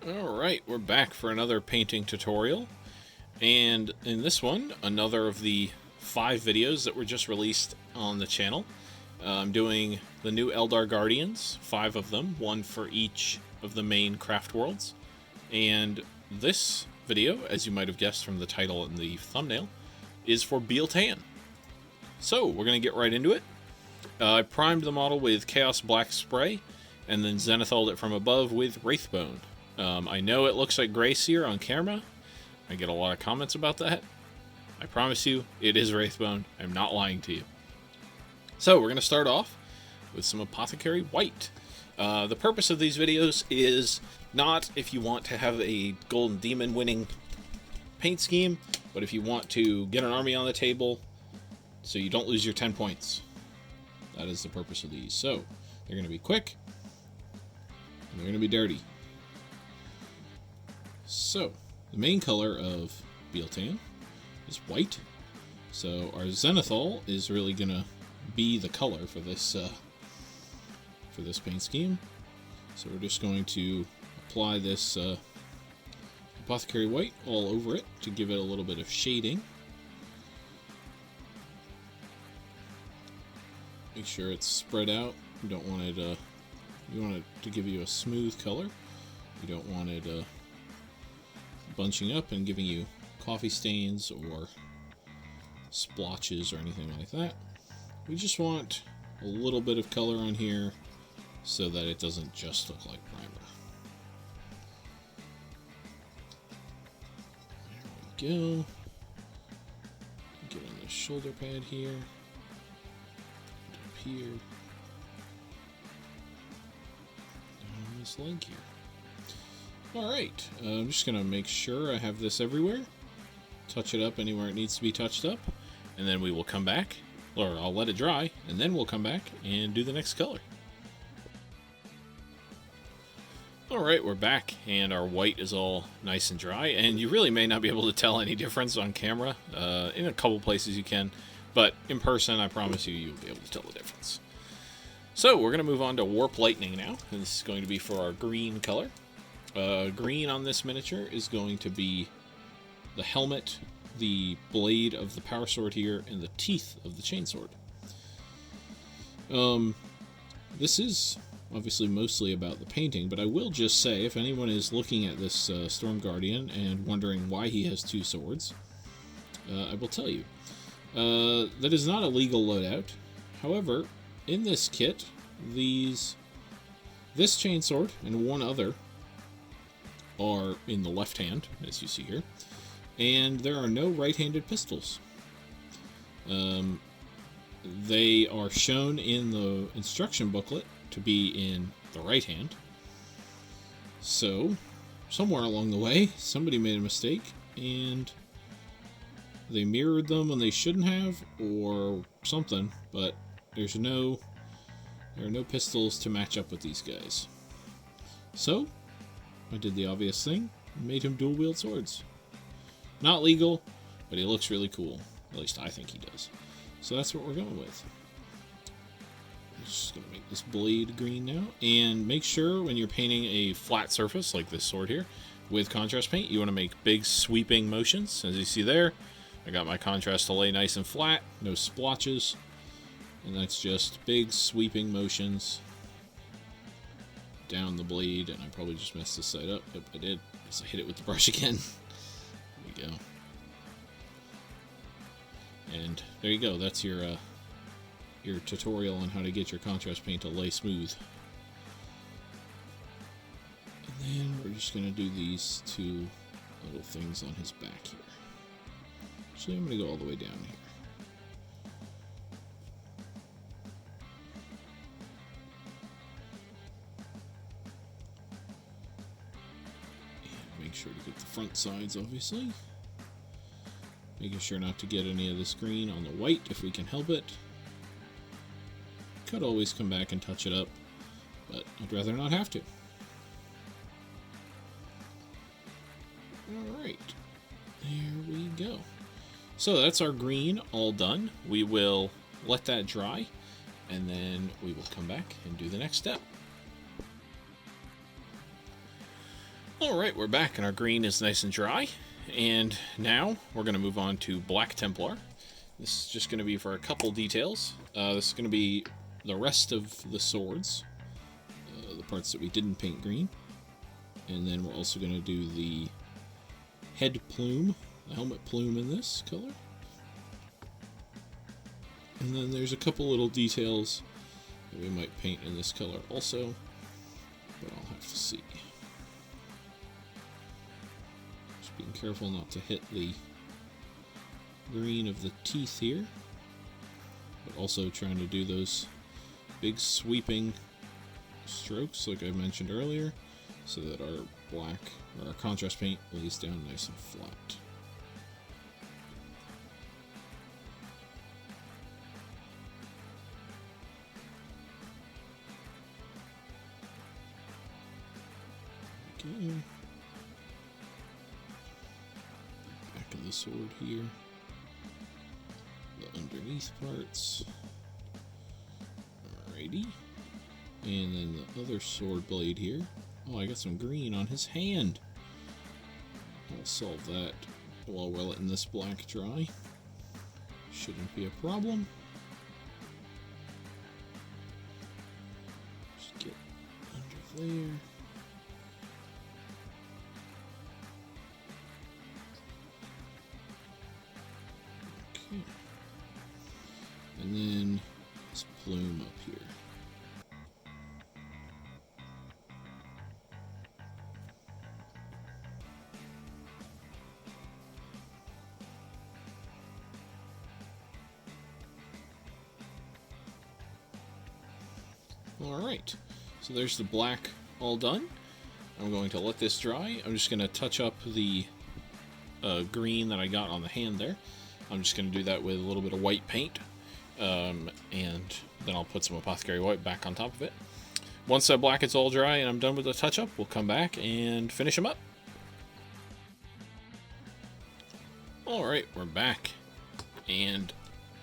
Alright, we're back for another painting tutorial, and in this one, another of the 5 videos that were just released on the channel. I'm doing the new Eldar Guardians, 5 of them, one for each of the main craft worlds. And this video, as you might have guessed from the title and the thumbnail, is for Biel-Tan. So, we're going to get right into it. I primed the model with Chaos Black Spray, and then zenithaled it from above with Wraithbone. I know it looks like Greyseer on camera. I get a lot of comments about that. I promise you, it is Wraithbone. I'm not lying to you. So, we're going to start off with some Apothecary White. The purpose of these videos is not if you want to have a Golden Demon winning paint scheme, but if you want to get an army on the table so you don't lose your 10 points. That is the purpose of these. So, they're going to be quick, and they're going to be dirty. So, the main color of Biel-Tan is white. So our zenithal is really gonna be the color for this paint scheme. So we're just going to apply this Apothecary White all over it to give it a little bit of shading. Make sure it's spread out. You don't want it. You want it to give you a smooth color. You don't want it bunching up and giving you coffee stains or splotches or anything like that. We just want a little bit of color on here so that it doesn't just look like primer. There we go. Get on the shoulder pad here. Up here. Down this leg here. Alright, I'm just going to make sure I have this everywhere. Touch it up anywhere it needs to be touched up. And then we will come back, or I'll let it dry, and then we'll come back and do the next color. Alright, we're back, and our white is all nice and dry. And you really may not be able to tell any difference on camera. In a couple places you can, but in person, I promise you, you'll be able to tell the difference. So, we're going to move on to Warp Lightning now, and this is going to be for our green color. Green on this miniature is going to be the helmet, the blade of the power sword here, and the teeth of the chainsword. This is obviously mostly about the painting, but I will just say, if anyone is looking at this Storm Guardian and wondering why he has 2 swords, I will tell you. That is not a legal loadout. However, in this kit, this chainsword and one other are in the left hand, as you see here, and there are no right-handed pistols. They are shown in the instruction booklet to be in the right hand. So, somewhere along the way, somebody made a mistake, and they mirrored them when they shouldn't have, or something, but there are no pistols to match up with these guys. So, I did the obvious thing and made him dual wield swords. Not legal, but he looks really cool. At least I think he does. So that's what we're going with. I'm just going to make this blade green now. And make sure when you're painting a flat surface, like this sword here, with contrast paint, you want to make big sweeping motions. As you see there, I got my contrast to lay nice and flat, no splotches. And that's just big sweeping motions down the blade, and I probably just messed this side up. Yep, I did, because I hit it with the brush again. There we go. And there you go. That's your tutorial on how to get your contrast paint to lay smooth. And then we're just going to do these 2 little things on his back here. Actually, I'm going to go all the way down here. Make sure to get the front sides, obviously. Making sure not to get any of this green on the white if we can help it. Could always come back and touch it up, but I'd rather not have to. Alright, there we go. So that's our green all done. We will let that dry, and then we will come back and do the next step. Alright, we're back and our green is nice and dry. And now we're going to move on to Black Templar. This is just going to be for a couple details. This is going to be the rest of the swords, the parts that we didn't paint green. And then we're also going to do the head plume, the helmet plume in this color. And then there's a couple little details that we might paint in this color also, but I'll have to see. Just being careful not to hit the green of the teeth here, but also trying to do those big sweeping strokes like I mentioned earlier, so that our black, or our contrast paint, lays down nice and flat. Okay. Back of the sword here. The underneath parts. Alrighty. And then the other sword blade here. Oh, I got some green on his hand. I'll solve that while we're letting this black dry. Shouldn't be a problem. Just get under there. Okay. And then this plume up here. Alright, so there's the black all done. I'm going to let this dry. I'm just going to touch up the green that I got on the hand there. I'm just going to do that with a little bit of white paint, and then I'll put some Apothecary White back on top of it. Once that black is all dry and I'm done with the touch-up, we'll come back and finish them up. Alright, we're back, and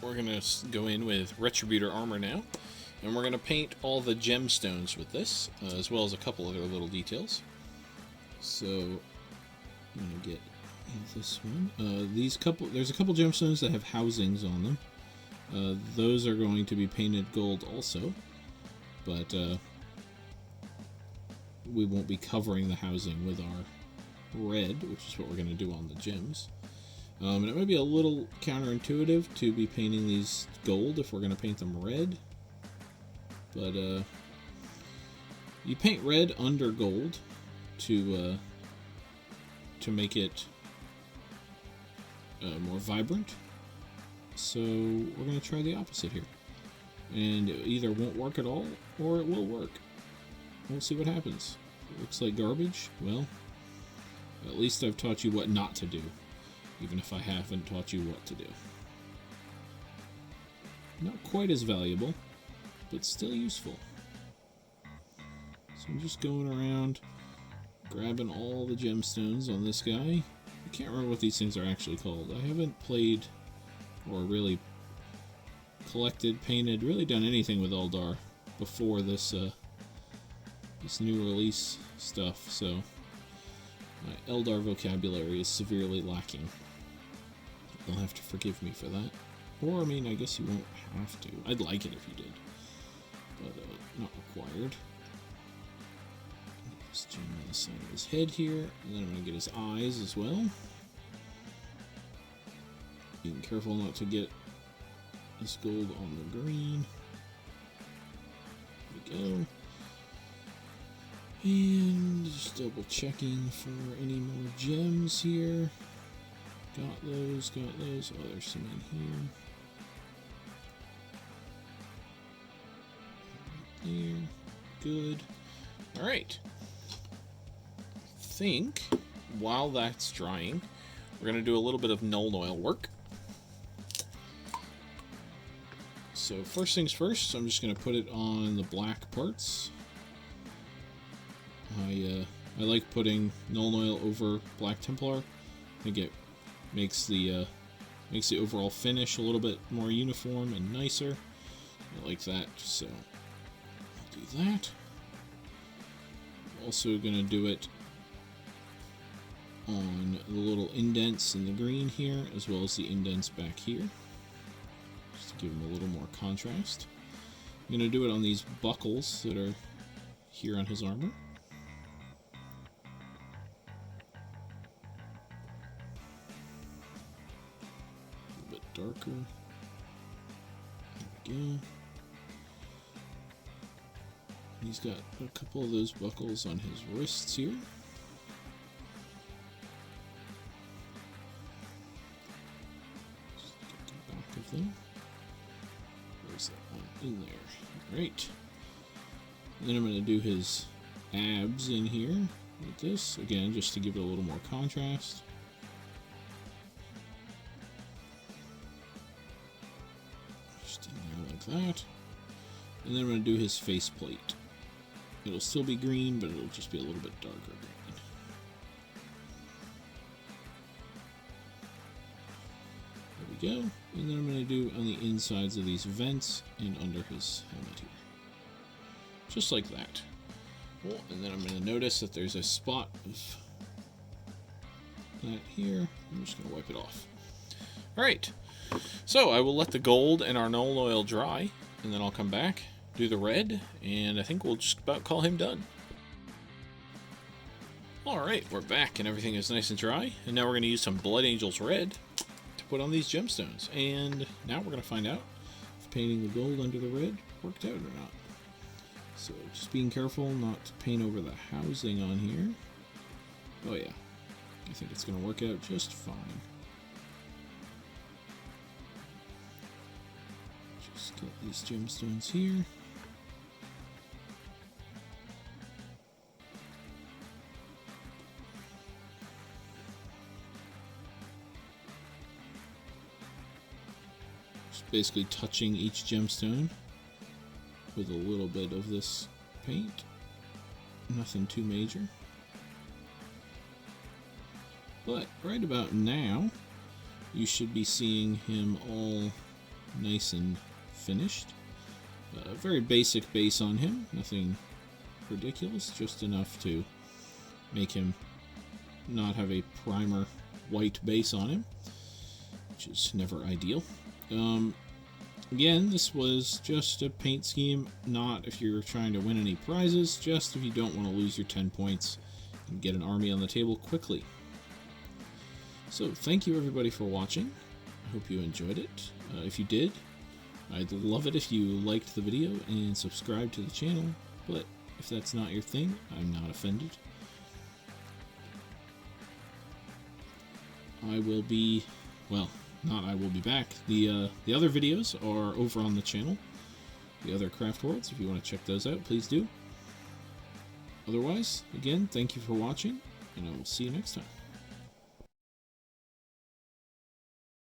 we're going to go in with Retributer armor now. And we're going to paint all the gemstones with this, as well as a couple other little details. So, I'm going to get this one. There's a couple gemstones that have housings on them. Those are going to be painted gold also, but we won't be covering the housing with our red, which is what we're going to do on the gems. And it might be a little counterintuitive to be painting these gold if we're going to paint them red. But you paint red under gold to make it more vibrant. So we're going to try the opposite here, and it either won't work at all or it will work. We'll see what happens. If it looks like garbage, well, at least I've taught you what not to do, even if I haven't taught you what to do. Not quite as valuable, but still useful. So I'm just going around grabbing all the gemstones on this guy. I can't remember what these things are actually called. I haven't played or really collected, painted, really done anything with Eldar before this this new release stuff, so my Eldar vocabulary is severely lacking. You'll have to forgive me for that. Or, I mean, I guess you won't have to. I'd like it if you did, but not required. This gem on the side of his head here, and then I'm going to get his eyes as well. Being careful not to get this gold on the green. There we go. And just double checking for any more gems here. Got those, got those. Oh, there's some in here. There. Good. Alright. I think while that's drying, we're going to do a little bit of null oil work. So first things first, I'm just going to put it on the black parts. I like putting null oil over Black Templar. I think it makes the overall finish a little bit more uniform and nicer. I like that, so I'll do that. I'm also going to do it on the little indents in the green here, as well as the indents back here, just to give him a little more contrast. I'm going to do it on these buckles that are here on his armor. A bit darker. There we go. He's got a couple of those buckles on his wrists here. Just get the back of them. Where's that one? In there. Right. And then I'm going to do his abs in here with this, again, just to give it a little more contrast. Just in there like that. And then I'm going to do his faceplate. It'll still be green, but it'll just be a little bit darker green. There we go. And then I'm going to do on the insides of these vents and under his helmet here. Just like that. Oh, and then I'm going to notice that there's a spot of that here. I'm just going to wipe it off. Alright, so I will let the gold and our null oil dry, and then I'll come back, do the red, and I think we'll just about call him done. Alright, we're back and everything is nice and dry, and now we're going to use some Blood Angels Red to put on these gemstones, and now we're going to find out if painting the gold under the red worked out or not. So just being careful not to paint over the housing on here. Oh yeah, I think it's going to work out just fine. Just get these gemstones here. Just basically touching each gemstone with a little bit of this paint. Nothing too major. But right about now, you should be seeing him all nice and finished. Very basic base on him, nothing ridiculous, just enough to make him not have a primer white base on him, which is never ideal. Again, this was just a paint scheme, not if you're trying to win any prizes, just if you don't want to lose your 10 points and get an army on the table quickly. So thank you everybody for watching. I hope you enjoyed it. If you did, I'd love it if you liked the video and subscribed to the channel, but if that's not your thing, I'm not offended. I will be, well, not I will be back. The other videos are over on the channel. The other craft worlds, if you want to check those out, please do. Otherwise, again, thank you for watching, and I will see you next time.